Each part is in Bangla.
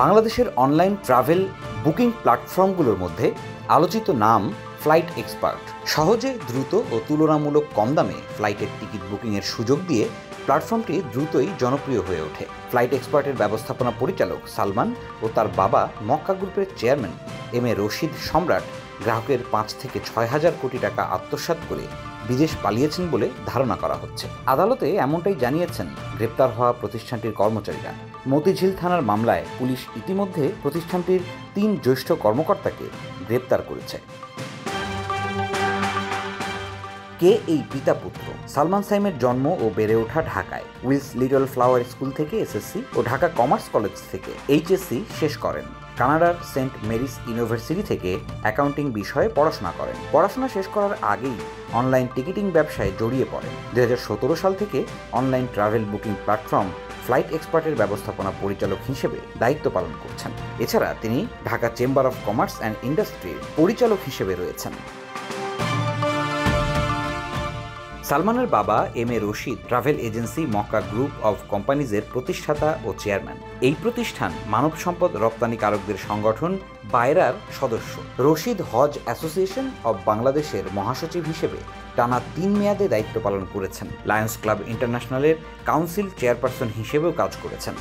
বাংলাদেশের অনলাইন ট্রাভেল বুকিং প্ল্যাটফর্মগুলোর মধ্যে আলোচিত নাম ফ্লাইট এক্সপার্ট। সহজে, দ্রুত ও তুলনামূলক কম দামে ফ্লাইটের টিকিট বুকিংয়ের সুযোগ দিয়ে প্ল্যাটফর্মটি দ্রুতই জনপ্রিয় হয়ে ওঠে। ফ্লাইট এক্সপার্টের ব্যবস্থাপনা পরিচালক সালমান ও তার বাবা মক্কা গ্রুপের চেয়ারম্যান এম এ রশিদ সম্রাট গ্রাহকের 5 থেকে 6 হাজার কোটি টাকা আত্মসাৎ করে বিদেশ পালিয়েছেন বলে ধারণা করা হচ্ছে। আদালতে এমনটাই জানিয়েছেন গ্রেপ্তার হওয়া প্রতিষ্ঠানটির কর্মচারীরা। মতিঝিল থানার মামলায় পুলিশ ইতিমধ্যে প্রতিষ্ঠানটির 3 জ্যেষ্ঠ কর্মকর্তাকে গ্রেপ্তার করেছে। কে এই পিতা পুত্র? সালমান সাইমের জন্ম ও বেড়ে ওঠা ঢাকায়। উইলস লিটল ফ্লাওয়ার স্কুল থেকে এসএসসি ও ঢাকা কমার্স কলেজ থেকে এইচএসসি শেষ করেন। কানাডার সেন্ট মেরিস ইউনিভার্সিটি থেকে অ্যাকাউন্টিং বিষয়ে পড়াশোনা করেন। পড়াশোনা শেষ করার আগেই অনলাইন টিকিটিং ব্যবসায় জড়িয়ে পড়েন। 2017 সাল থেকে online travel booking platform flight এক্সপার্টের ব্যবস্থাপনা পরিচালক হিসেবে দায়িত্ব পালন করছেন। এছাড়া তিনি Dhaka chamber of commerce and ইন্ডাস্ট্রির পরিচালক হিসেবে রয়েছেন। সালমানের বাবা M A Rashid travel agency Makkah group of কোম্পানিজের প্রতিষ্ঠাতা ও চেয়ারম্যান। এই প্রতিষ্ঠান মানব সম্পদ রপ্তানিকারকদের সংগঠন বায়রার সদস্য। রশিদ হজ অ্যাসোসিয়েশন অব বাংলাদেশের মহাসচিব হিসেবে টানা 3 মেয়াদে দায়িত্ব পালন করেছেন। লায়ন্স ক্লাব ইন্টারন্যাশনালের কাউন্সিল চেয়ারপারসন হিসেবেও কাজ করেছেন।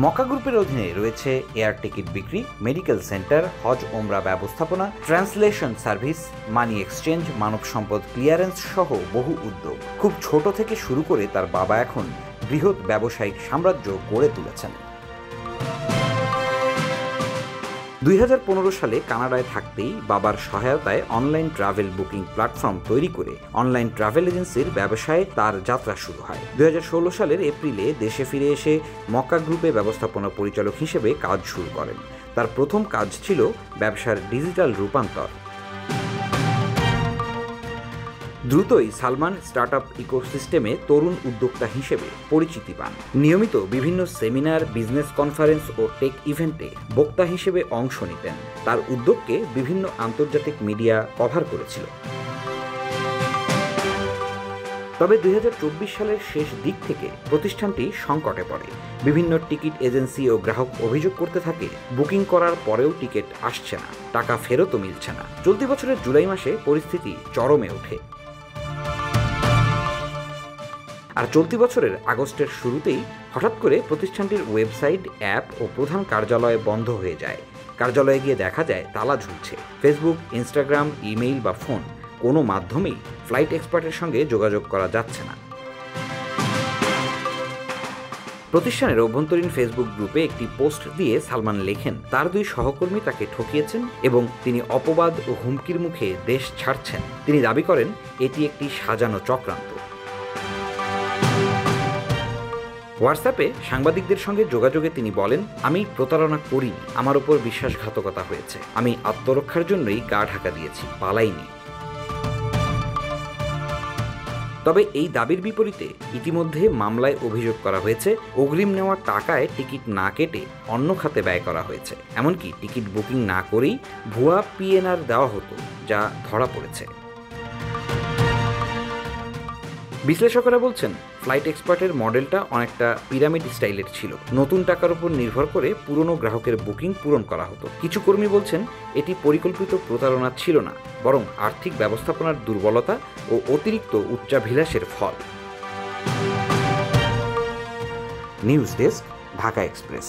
মক্কা গ্রুপের অধীনে রয়েছে এয়ার টিকিট বিক্রি, মেডিকেল সেন্টার, হজ ওমরা ব্যবস্থাপনা, ট্রান্সলেশন সার্ভিস, মানি এক্সচেঞ্জ, মানব সম্পদ ক্লিয়ারেন্স সহ বহু উদ্যোগ। খুব ছোট থেকে শুরু করে তার বাবা এখন বৃহৎ ব্যবসায়িক সাম্রাজ্য গড়ে তুলেছেন। 2015 সালে কানাডায় থাকতেই বাবার সহায়তায় অনলাইন ট্রাভেল বুকিং প্ল্যাটফর্ম তৈরি করে অনলাইন ট্রাভেল এজেন্সির ব্যবসায় তার যাত্রা শুরু হয়। 2016 সালের এপ্রিলে দেশে ফিরে এসে মক্কা গ্রুপে ব্যবস্থাপনা পরিচালক হিসেবে কাজ শুরু করেন। তার প্রথম কাজ ছিল ব্যবসার ডিজিটাল রূপান্তর। দ্রুতই সালমান স্টার্টআপ ইকোসিস্টেমে তরুণ উদ্যোক্তা হিসেবে পরিচিতি পান। নিয়মিত বিভিন্ন সেমিনার, বিজনেস কনফারেন্স ও টেক ইভেন্টে বক্তা হিসেবে অংশ নিতেন। তার উদ্যোগকে বিভিন্ন আন্তর্জাতিক মিডিয়া কভার করেছিল। তবে 2024 সালের শেষ দিক থেকে প্রতিষ্ঠানটি সংকটে পড়ে। বিভিন্ন টিকিট এজেন্সি ও গ্রাহক অভিযোগ করতে থাকে বুকিং করার পরেও টিকিট আসছে না, টাকা ফেরতও মিলছে না। চলতি বছরের জুলাই মাসে পরিস্থিতি চরমে ওঠে। আর চলতি বছরের আগস্টের শুরুতেই হঠাৎ করে প্রতিষ্ঠানটির ওয়েবসাইট, অ্যাপ ও প্রধান কার্যালয় বন্ধ হয়ে যায়। কার্যালয়ে গিয়ে দেখা যায় তালা ঝুলছে। ফেসবুক, ইনস্টাগ্রাম, ইমেইল বা ফোন কোনো মাধ্যমেই ফ্লাইট এক্সপার্টের সঙ্গে যোগাযোগ করা যাচ্ছে না। প্রতিষ্ঠানের অভ্যন্তরীণ ফেসবুক গ্রুপে একটি পোস্ট দিয়ে সালমান লেখেন, তার 2 সহকর্মী তাকে ঠকিয়েছেন এবং তিনি অপবাদ ও হুমকির মুখে দেশ ছাড়ছেন। তিনি দাবি করেন এটি একটি সাজানো চক্রান্ত। হোয়াটসঅ্যাপে সাংবাদিকদের সঙ্গে যোগাযোগে তিনি বলেন, আমি প্রতারণা করিনি, আমার উপর বিশ্বাসঘাতকতা হয়েছে। আমি আত্মরক্ষার জন্যই গা ঢাকা দিয়েছি, পালাইনি। তবে এই দাবির বিপরীতে ইতিমধ্যে মামলায় অভিযোগ করা হয়েছে অগ্রিম নেওয়া টাকায় টিকিট না কেটে অন্য খাতে ব্যয় করা হয়েছে। এমনকি টিকিট বুকিং না করেই ভুয়া পিএনআর দেওয়া হতো, যা ধরা পড়েছে। বিশ্লেষকেরা বলছেন ফ্লাইট এক্সপার্টের মডেলটা অনেকটা পিরামিড স্টাইলের ছিল। নতুন টাকার উপর নির্ভর করে পুরনো গ্রাহকের বুকিং পূরণ করা হতো। কিছু কর্মী বলছেন এটি পরিকল্পিত প্রতারণা ছিল না, বরং আর্থিক ব্যবস্থাপনার দুর্বলতা ও অতিরিক্ত উচ্চাভিলাষের ফল। News desk, Dhaka express.